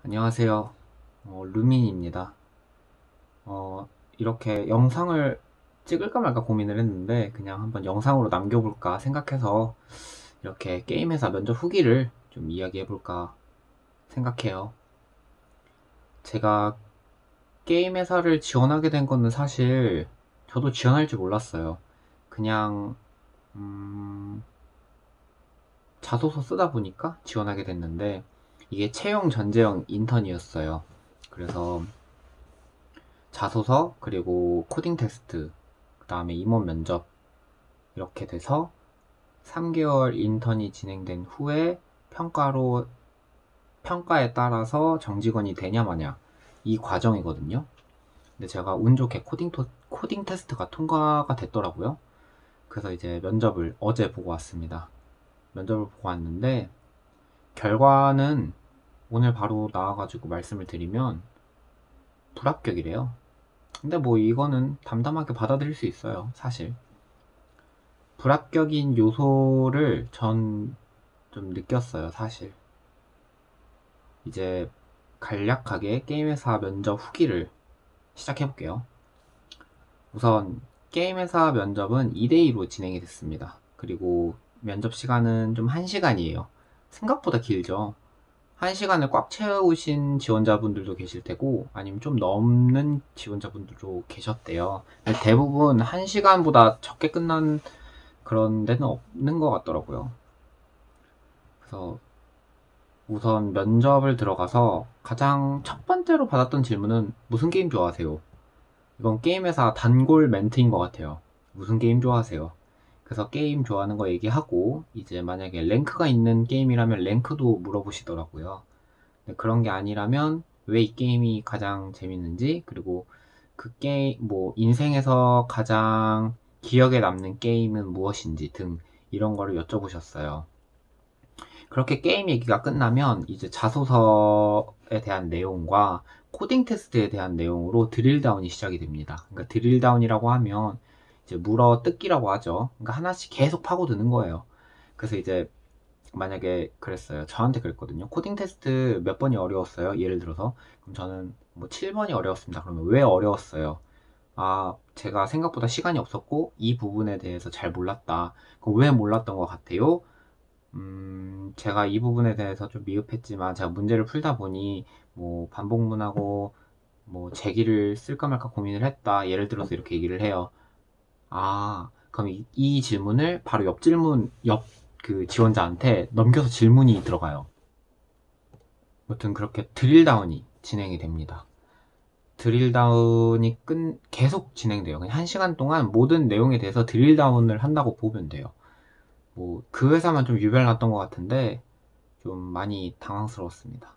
안녕하세요. 루민입니다. 이렇게 영상을 찍을까 말까 고민을 했는데 그냥 한번 영상으로 남겨볼까 생각해서 이렇게 게임 회사 면접 후기를 좀 이야기해볼까 생각해요. 제가 게임 회사를 지원하게 된 거는 사실 저도 지원할 줄 몰랐어요. 그냥 자소서 쓰다 보니까 지원하게 됐는데 이게 채용 전제형 인턴이었어요. 그래서 자소서, 그리고 코딩 테스트, 그 다음에 임원 면접, 이렇게 돼서 3개월 인턴이 진행된 후에 평가에 따라서 정직원이 되냐 마냐, 이 과정이거든요. 근데 제가 운 좋게 코딩 테스트가 통과가 됐더라고요. 그래서 이제 면접을 어제 보고 왔습니다. 면접을 보고 왔는데, 결과는 오늘 바로 나와가지고 말씀을 드리면 불합격이래요. 근데 뭐 이거는 담담하게 받아들일 수 있어요, 사실. 불합격인 요소를 전 좀 느꼈어요, 사실. 이제 간략하게 게임회사 면접 후기를 시작해볼게요. 우선 게임회사 면접은 2대2로 진행이 됐습니다. 그리고 면접 시간은 좀 1시간이에요. 생각보다 길죠. 1시간을 꽉 채우신 지원자분들도 계실 테고, 아니면 좀 넘는 지원자분들도 계셨대요. 근데 대부분 1시간보다 적게 끝난 그런 데는 없는 것 같더라고요. 그래서 우선 면접을 들어가서 가장 첫 번째로 받았던 질문은 무슨 게임 좋아하세요? 이건 게임 회사 단골 멘트인 것 같아요. 무슨 게임 좋아하세요? 그래서 게임 좋아하는 거 얘기하고, 이제 만약에 랭크가 있는 게임이라면 랭크도 물어보시더라고요. 근데 그런 게 아니라면 왜 이 게임이 가장 재밌는지, 그리고 그 게임, 뭐 인생에서 가장 기억에 남는 게임은 무엇인지 등 이런 거를 여쭤보셨어요. 그렇게 게임 얘기가 끝나면 이제 자소서에 대한 내용과 코딩 테스트에 대한 내용으로 드릴다운이 시작이 됩니다. 그러니까 드릴다운이라고 하면 이제 물어 뜯기라고 하죠. 그러니까 하나씩 계속 파고드는 거예요. 그래서 이제 만약에 그랬어요. 저한테 그랬거든요. 코딩 테스트 몇 번이 어려웠어요? 예를 들어서. 그럼 저는 뭐 7번이 어려웠습니다. 그러면 왜 어려웠어요? 아, 제가 생각보다 시간이 없었고 이 부분에 대해서 잘 몰랐다. 그럼 왜 몰랐던 것 같아요? 제가 이 부분에 대해서 좀 미흡했지만 제가 문제를 풀다 보니 뭐 반복문하고 뭐 제기를 쓸까 말까 고민을 했다. 예를 들어서 이렇게 얘기를 해요. 아, 그럼 이 질문을 바로 옆 그 지원자한테 넘겨서 질문이 들어가요. 아무튼 그렇게 드릴다운이 진행이 됩니다. 드릴다운이 계속 진행돼요. 그냥 1시간 동안 모든 내용에 대해서 드릴다운을 한다고 보면 돼요. 뭐, 그 회사만 좀 유별났던 것 같은데, 좀 많이 당황스러웠습니다.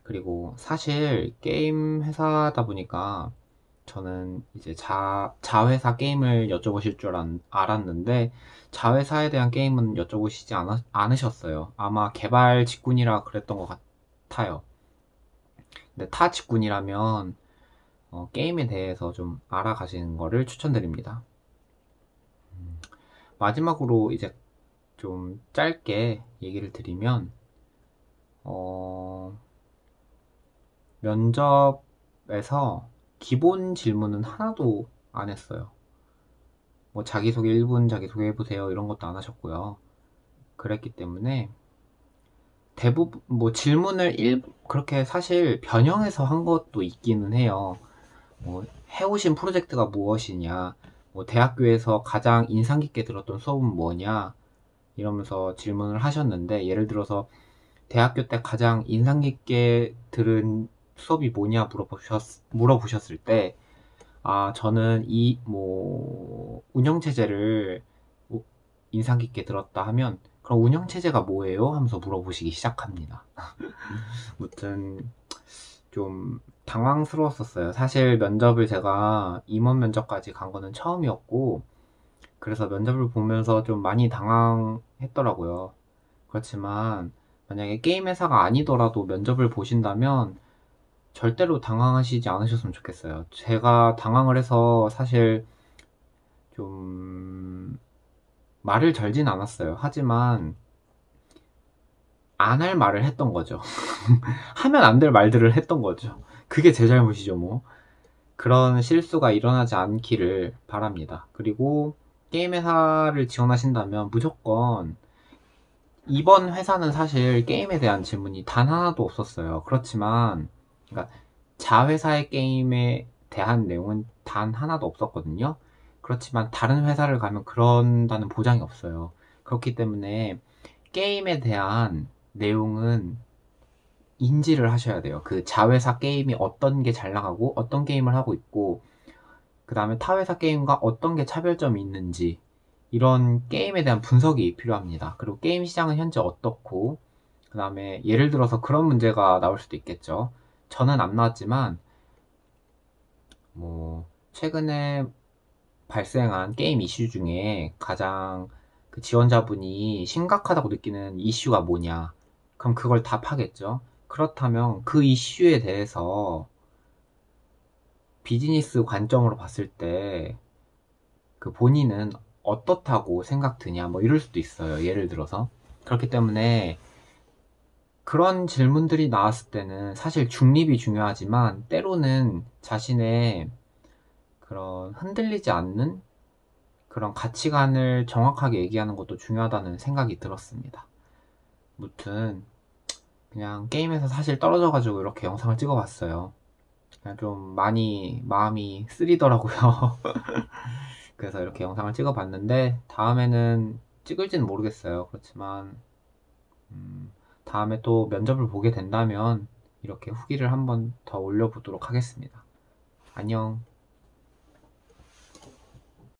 그리고 사실 게임 회사다 보니까 저는 이제 자회사 게임을 여쭤보실 줄 알았는데 자회사에 대한 게임은 여쭤보시지 않으셨어요. 아마 개발 직군이라 그랬던 것 같아요. 근데 타 직군이라면 게임에 대해서 좀 알아가시는 거를 추천드립니다. 마지막으로 이제 좀 짧게 얘기를 드리면 어, 면접에서 기본 질문은 하나도 안 했어요. 뭐 자기소개 1분 자기소개 해보세요 이런 것도 안 하셨고요. 그랬기 때문에 대부분 뭐 질문을 그렇게 사실 변형해서 한 것도 있기는 해요. 뭐 해오신 프로젝트가 무엇이냐, 뭐 대학교에서 가장 인상 깊게 들었던 수업은 뭐냐 이러면서 질문을 하셨는데, 예를 들어서 대학교 때 가장 인상 깊게 들은 수업이 뭐냐 물어보셨을 때, 아, 저는 뭐, 운영체제를 인상 깊게 들었다 하면, 그럼 운영체제가 뭐예요? 하면서 물어보시기 시작합니다. 아무튼, 좀 당황스러웠었어요. 사실 면접을 제가 임원 면접까지 간 거는 처음이었고, 그래서 면접을 보면서 좀 많이 당황했더라고요. 그렇지만, 만약에 게임 회사가 아니더라도 면접을 보신다면, 절대로 당황하시지 않으셨으면 좋겠어요. 제가 당황을 해서 사실 좀 말을 절진 않았어요. 하지만 안 할 말을 했던 거죠. 하면 안 될 말들을 했던 거죠. 그게 제 잘못이죠, 뭐. 그런 실수가 일어나지 않기를 바랍니다. 그리고 게임 회사를 지원하신다면 무조건 이번 회사는 사실 게임에 대한 질문이 단 하나도 없었어요. 그렇지만 그러니까 자회사의 게임에 대한 내용은 단 하나도 없었거든요. 그렇지만 다른 회사를 가면 그런다는 보장이 없어요. 그렇기 때문에 게임에 대한 내용은 인지를 하셔야 돼요. 그 자회사 게임이 어떤 게 잘 나가고 어떤 게임을 하고 있고 그 다음에 타회사 게임과 어떤 게 차별점이 있는지 이런 게임에 대한 분석이 필요합니다. 그리고 게임 시장은 현재 어떻고 그 다음에 예를 들어서 그런 문제가 나올 수도 있겠죠. 저는 안 나왔지만 뭐 최근에 발생한 게임 이슈 중에 가장 그 지원자분이 심각하다고 느끼는 이슈가 뭐냐. 그럼 그걸 답하겠죠. 그렇다면 그 이슈에 대해서 비즈니스 관점으로 봤을 때 그 본인은 어떻다고 생각 드냐 뭐 이럴 수도 있어요. 예를 들어서. 그렇기 때문에 그런 질문들이 나왔을 때는 사실 중립이 중요하지만 때로는 자신의 그런 흔들리지 않는 그런 가치관을 정확하게 얘기하는 것도 중요하다는 생각이 들었습니다. 무튼 그냥 게임에서 사실 떨어져가지고 이렇게 영상을 찍어봤어요. 그냥 좀 많이 마음이 쓰리더라고요. 그래서 이렇게 영상을 찍어봤는데 다음에는 찍을지는 모르겠어요. 그렇지만 다음에 또 면접을 보게 된다면 이렇게 후기를 한번 더 올려보도록 하겠습니다. 안녕.